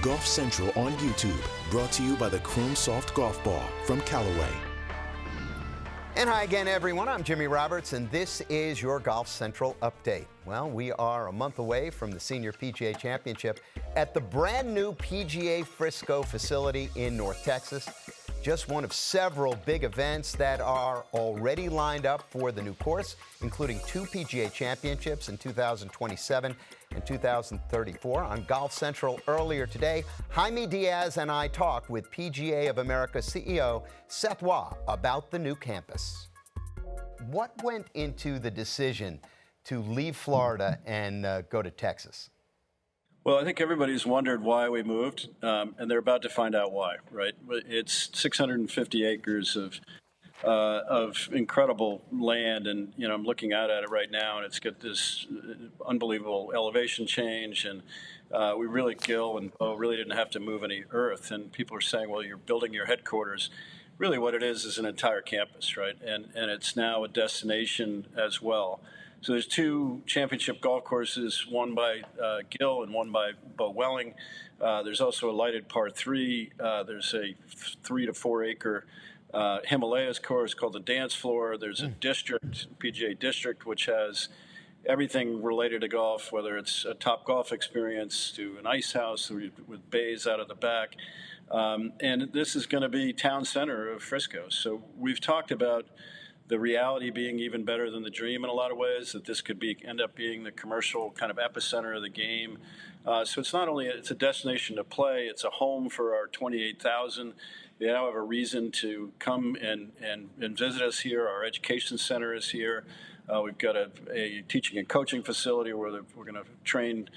Golf Central on YouTube, brought to you by the Chrome Soft Golf Ball from Callaway. And hi again, everyone. I'm Jimmy Roberts, and this is your Golf Central update. Well, we are a month away from the Senior PGA Championship at the brand new PGA Frisco facility in North Texas. Just one of several big events that are already lined up for the new course, including 2 PGA Championships in 2027 and 2034. On Golf Central earlier today, Jaime Diaz and I talked with PGA of America CEO Seth Waugh about the new campus. What went into the decision to leave Florida and go to Texas? Well, I think everybody's wondered why we moved, and they're about to find out why, right? It's 650 acres of incredible land, and I'm looking out at it right now, and it's got this unbelievable elevation change, and we really, Gil and Bo, really didn't have to move any earth. And people are saying, well, you're building your headquarters. Really, what it is an entire campus, right? And it's now a destination as well. So there's 2 championship golf courses, one by Gil and one by Bo Welling. There's also a lighted par 3. There's a 3 to 4 acre Himalayas course called the Dance Floor. There's a district, PGA district, which has everything related to golf, whether it's a Top Golf experience to an ice house with bays out of the back. And this is going to be town center of Frisco. So we've talked about the reality being even better than the dream in a lot of ways, that this could end up being the commercial kind of epicenter of the game. So it's not only it's a destination to play, it's a home for our 28,000. They now have a reason to come and visit us here. Our education center is here. We've got a teaching and coaching facility where we're going to train,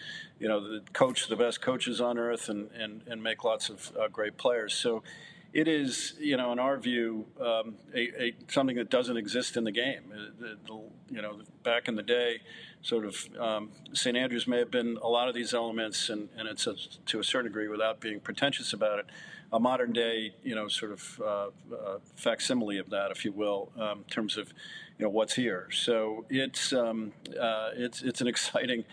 coach the best coaches on earth and make lots of great players. So it is, in our view, something that doesn't exist in the game. Back in the day, sort of St. Andrews may have been a lot of these elements, and it's to a certain degree, without being pretentious about it, a modern day, sort of facsimile of that, if you will, in terms of, what's here. So it's an exciting.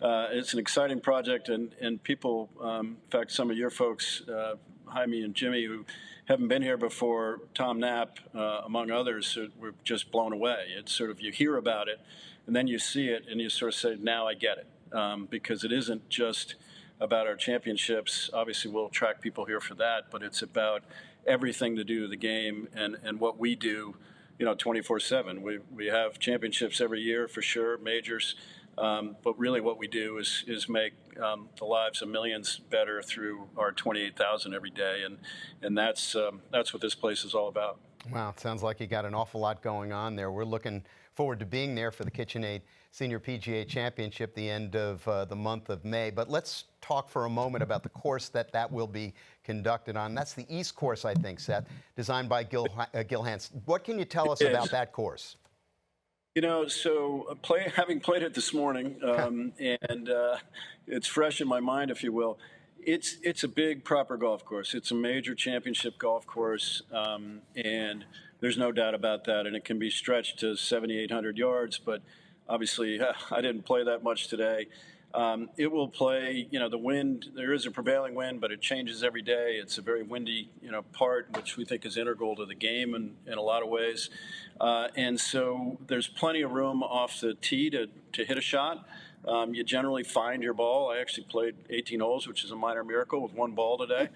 It's an exciting project, and people, in fact, some of your folks, Jaime and Jimmy, who haven't been here before, Tom Knapp, among others, were just blown away. It's sort of, you hear about it, and then you see it, and you sort of say, now I get it, because it isn't just about our championships. Obviously, we'll attract people here for that, but it's about everything to do with the game and what we do, 24/7. We have championships every year for sure, majors. But really what we do is make the lives of millions better through our 28,000 every day. And that's what this place is all about. Wow, it sounds like you got an awful lot going on there. We're looking forward to being there for the KitchenAid Senior PGA Championship the end of the month of May. But let's talk for a moment about the course that will be conducted on. That's the East Course, I think, Seth, designed by Gil Hanse. What can you tell us about that course? So having played it this morning, and it's fresh in my mind, if you will. It's a big, proper golf course. It's a major championship golf course, and there's no doubt about that. And it can be stretched to 7,800 yards, but obviously I didn't play that much today. It will play, the wind, there is a prevailing wind, but it changes every day. It's a very windy, part, which we think is integral to the game in a lot of ways. And so there's plenty of room off the tee to hit a shot. You generally find your ball. I actually played 18 holes, which is a minor miracle, with 1 ball today.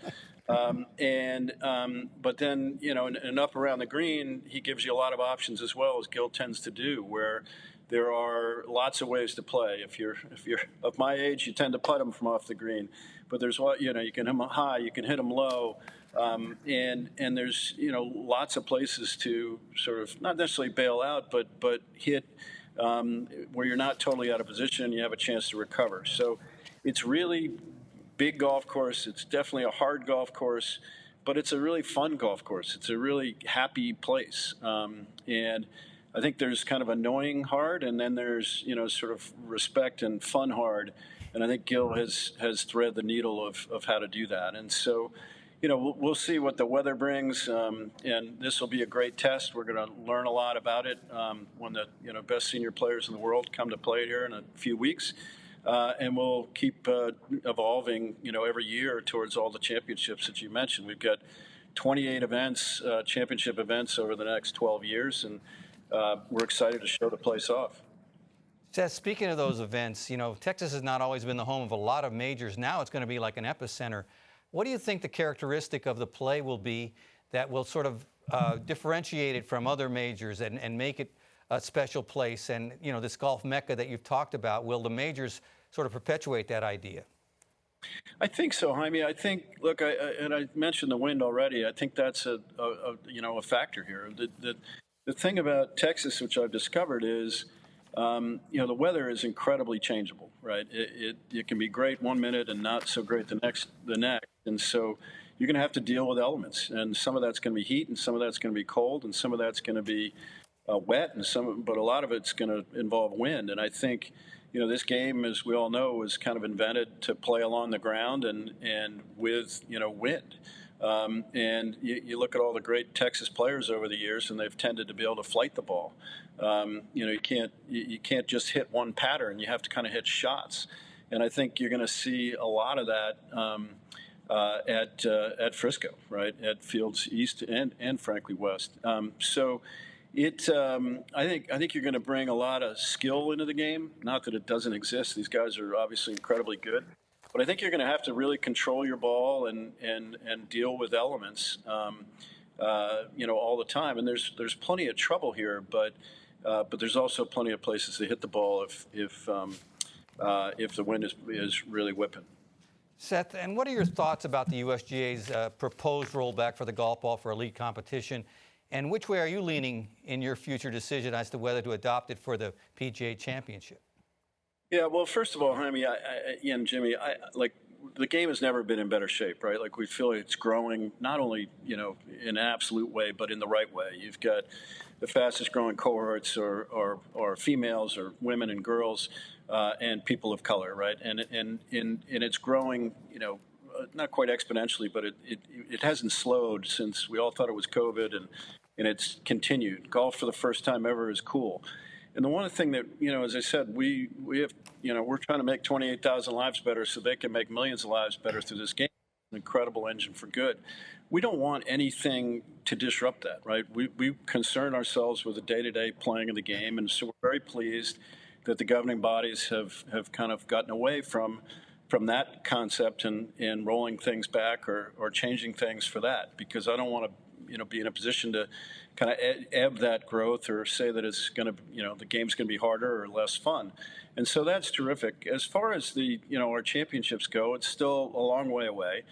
But then, and up around the green, he gives you a lot of options as well, as Gil tends to do, where there are lots of ways to play. If you're of my age, you tend to putt them from off the green. But there's you can hit them high, you can hit them low, and there's lots of places to sort of not necessarily bail out, but hit where you're not totally out of position and you have a chance to recover. So it's really big golf course. It's definitely a hard golf course, but it's a really fun golf course. It's a really happy place, and I think there's kind of annoying hard, and then there's sort of respect and fun hard, and I think Gil has threaded the needle of how to do that. And so, we'll see what the weather brings, and this will be a great test. We're going to learn a lot about it when the best senior players in the world come to play here in a few weeks. and we'll keep evolving, every year towards all the championships that you mentioned. We've got 28 events, championship events over the next 12 years, and we're excited to show the place off. Seth, speaking of those events, Texas has not always been the home of a lot of majors. Now it's going to be like an epicenter. What do you think the characteristic of the play will be that will sort of differentiate it from other majors and make it a special place? And, this golf mecca that you've talked about, will the majors sort of perpetuate that idea? I think so, Jaime. I think, look, I mentioned the wind already. I think that's a factor here. The thing about Texas, which I've discovered, is the weather is incredibly changeable, right? It can be great 1 minute and not so great the next, and so you're going to have to deal with elements, and some of that's going to be heat, and some of that's going to be cold, and some of that's going to be wet, but a lot of it's going to involve wind. And I think, this game, as we all know, was kind of invented to play along the ground and with wind. And you look at all the great Texas players over the years, and they've tended to be able to flight the ball. You can't just hit one pattern. You have to kind of hit shots. And I think you're going to see a lot of that at Frisco, right, at Fields East and frankly West. So I think you're going to bring a lot of skill into the game. Not that it doesn't exist. These guys are obviously incredibly good. But I think you're going to have to really control your ball and deal with elements, all the time. And there's plenty of trouble here, but there's also plenty of places to hit the ball if the wind is really whipping. Seth, and what are your thoughts about the USGA's proposed rollback for the golf ball for elite competition? And which way are you leaning in your future decision as to whether to adopt it for the PGA Championship? Yeah, well, first of all, Jaime, and Jimmy, the game has never been in better shape, right? Like, we feel it's growing not only, in an absolute way, but in the right way. You've got the fastest growing cohorts or females or women and girls and people of color, right? And it's growing, not quite exponentially, but it hasn't slowed since we all thought it was COVID, and it's continued. Golf for the first time ever is cool. And the one thing that, as I said, we have, we're trying to make 28,000 lives better so they can make millions of lives better through this game. An incredible engine for good. We don't want anything to disrupt that, right? We concern ourselves with the day-to-day playing of the game, and so we're very pleased that the governing bodies have kind of gotten away from that concept and rolling things back or changing things for that, because I don't want to be in a position to kind of ebb that growth or say that it's going to, the game's going to be harder or less fun. And so that's terrific. As far as our championships go, it's still a long way away.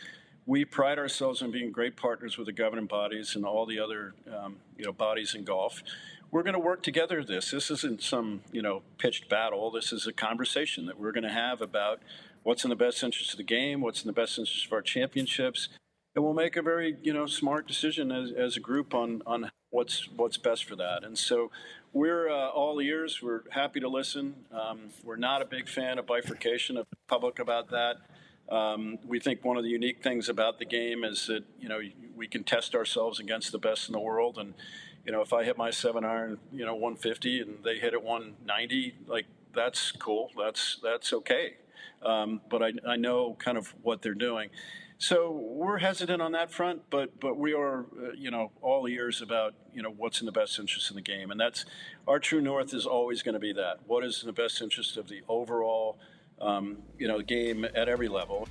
We pride ourselves on being great partners with the governing bodies and all the other, bodies in golf. We're going to work together this. This isn't some, pitched battle. This is a conversation that we're going to have about what's in the best interest of the game, what's in the best interest of our championships. And we'll make a very, smart decision as a group on what's best for that. And so we're all ears. We're happy to listen. We're not a big fan of bifurcation of the public about that. We think one of the unique things about the game is that, we can test ourselves against the best in the world. And, if I hit my 7-iron, 150 and they hit it 190, that's cool. That's okay. But I know kind of what they're doing. So we're hesitant on that front, but we are, all ears about, what's in the best interest of the game. And that's our true north is always going to be that. What is in the best interest of the overall, game at every level.